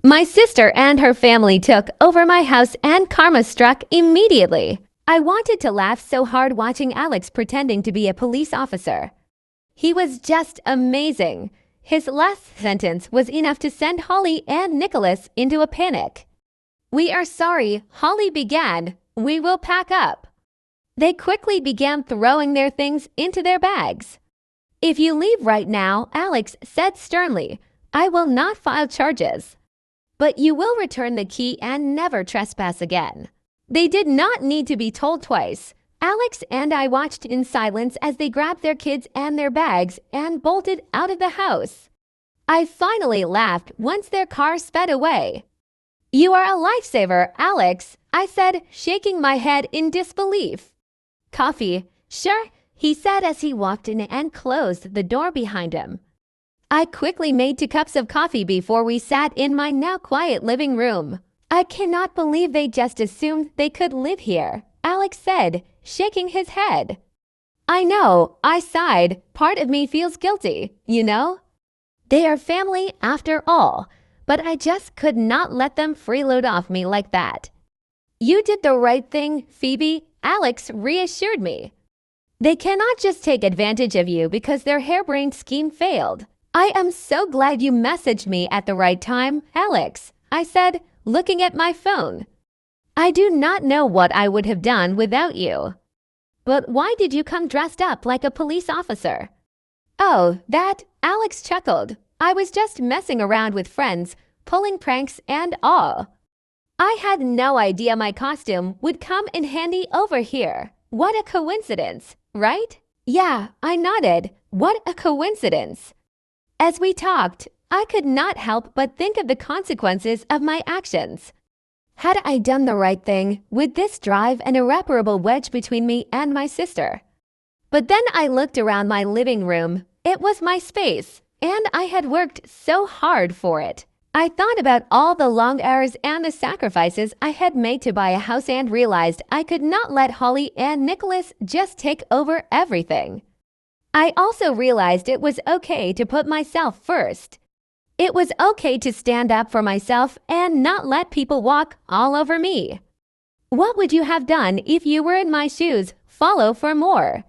My sister and her family took over my house and karma struck immediately. I wanted to laugh so hard watching Alex pretending to be a police officer. He was just amazing. His last sentence was enough to send Holly and Nicholas into a panic. "We are sorry," Holly began. "We will pack up." They quickly began throwing their things into their bags. "If you leave right now," Alex said sternly, "I will not file charges. But you will return the key and never trespass again." They did not need to be told twice. Alex and I watched in silence as they grabbed their kids and their bags and bolted out of the house. I finally laughed once their car sped away. "You are a lifesaver, Alex," I said, shaking my head in disbelief. "Coffee?" "Sure," he said as he walked in and closed the door behind him. I quickly made 2 cups of coffee before we sat in my now quiet living room. "I cannot believe they just assumed they could live here," Alex said, shaking his head. "I know," I sighed. "Part of me feels guilty, you know? They are family after all, but I just could not let them freeload off me like that." "You did the right thing, Phoebe," Alex reassured me. "They cannot just take advantage of you because their harebrained scheme failed." "I am so glad you messaged me at the right time, Alex," I said, looking at my phone. "I do not know what I would have done without you." "But why did you come dressed up like a police officer?" "Oh, that," Alex chuckled. "I was just messing around with friends, pulling pranks and all. I had no idea my costume would come in handy over here. What a coincidence, right?" "Yeah," I nodded. "What a coincidence." As we talked, I could not help but think of the consequences of my actions. Had I done the right thing, would this drive an irreparable wedge between me and my sister? But then I looked around my living room. It was my space, and I had worked so hard for it. I thought about all the long hours and the sacrifices I had made to buy a house and realized I could not let Holly and Nicholas just take over everything. I also realized it was okay to put myself first. It was okay to stand up for myself and not let people walk all over me. What would you have done if you were in my shoes? Follow for more.